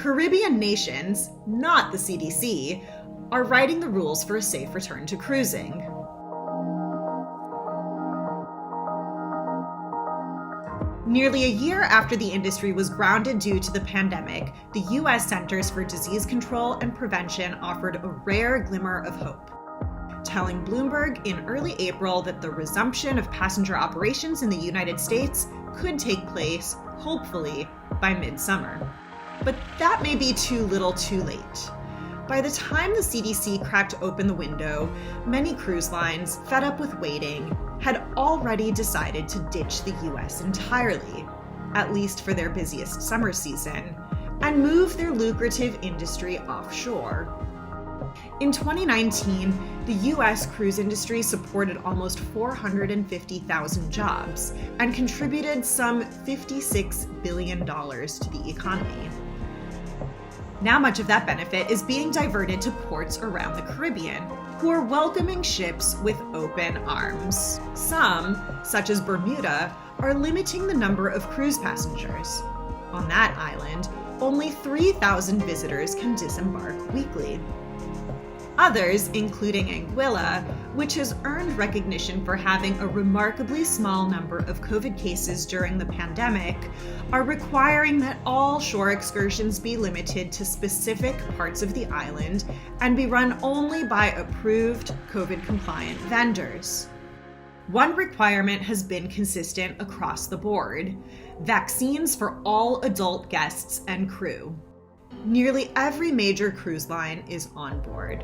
Caribbean nations, not the CDC, are writing the rules for a safe return to cruising. Nearly a year after the industry was grounded due to the pandemic, the U.S. Centers for Disease Control and Prevention offered a rare glimmer of hope, telling Bloomberg in early April that the resumption of passenger operations in the United States could take place, hopefully, by midsummer. But that may be too little too late. By the time the CDC cracked open the window, many cruise lines, fed up with waiting, had already decided to ditch the US entirely, at least for their busiest summer season, and move their lucrative industry offshore. In 2019, the US cruise industry supported almost 450,000 jobs and contributed some $56 billion to the economy. Now much of that benefit is being diverted to ports around the Caribbean, who are welcoming ships with open arms. Some, such as Bermuda, are limiting the number of cruise passengers. On that island, only 3,000 visitors can disembark weekly. Others, including Anguilla, which has earned recognition for having a remarkably small number of COVID cases during the pandemic, are requiring that all shore excursions be limited to specific parts of the island and be run only by approved COVID-compliant vendors. One requirement has been consistent across the board: vaccines for all adult guests and crew. Nearly every major cruise line is on board.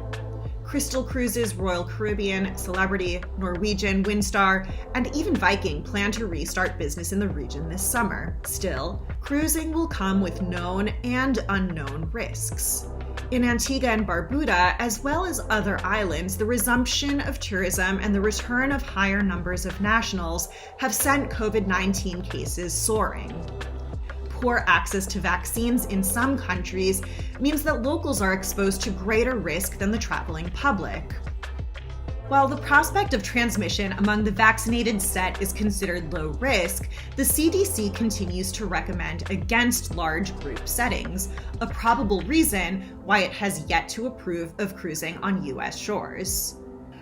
Crystal Cruises, Royal Caribbean, Celebrity, Norwegian, Windstar, and even Viking plan to restart business in the region this summer. Still, cruising will come with known and unknown risks. In Antigua and Barbuda, as well as other islands, the resumption of tourism and the return of higher numbers of nationals have sent COVID-19 cases soaring. Poor access to vaccines in some countries means that locals are exposed to greater risk than the traveling public. While the prospect of transmission among the vaccinated set is considered low risk, the CDC continues to recommend against large group settings, a probable reason why it has yet to approve of cruising on U.S. shores.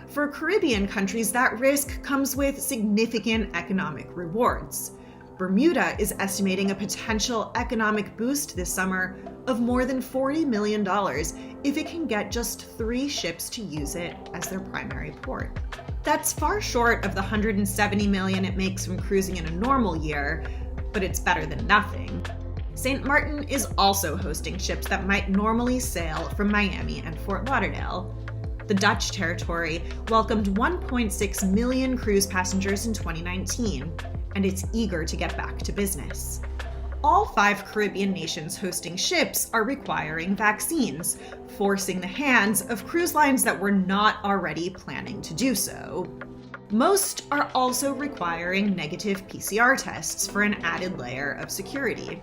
For Caribbean countries, that risk comes with significant economic rewards. Bermuda is estimating a potential economic boost this summer of more than $40 million if it can get just 3 ships to use it as their primary port. That's far short of the $170 million it makes from cruising in a normal year, but it's better than nothing. St. Martin is also hosting ships that might normally sail from Miami and Fort Lauderdale. The Dutch territory welcomed 1.6 million cruise passengers in 2019. And it's eager to get back to business. All 5 Caribbean nations hosting ships are requiring vaccines, forcing the hands of cruise lines that were not already planning to do so. Most are also requiring negative PCR tests for an added layer of security.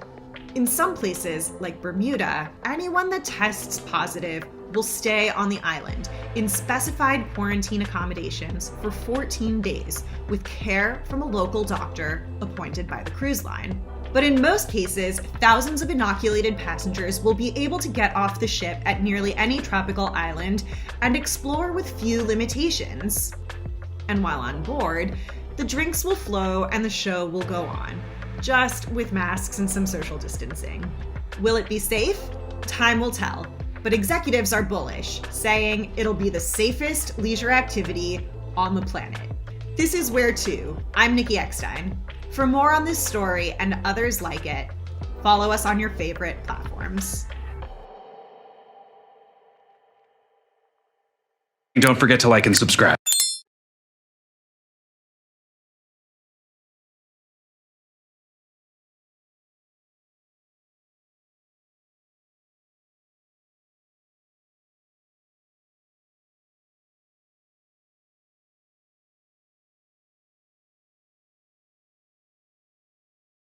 In some places, like Bermuda, anyone that tests positive will stay on the island in specified quarantine accommodations for 14 days with care from a local doctor appointed by the cruise line. But in most cases, thousands of inoculated passengers will be able to get off the ship at nearly any tropical island and explore with few limitations. And while on board, the drinks will flow and the show will go on, just with masks and some social distancing. Will it be safe? Time will tell. But executives are bullish, saying it'll be the safest leisure activity on the planet. This is Where To. I'm Nikki Eckstein. For more on this story and others like it, follow us on your favorite platforms. Don't forget to like and subscribe.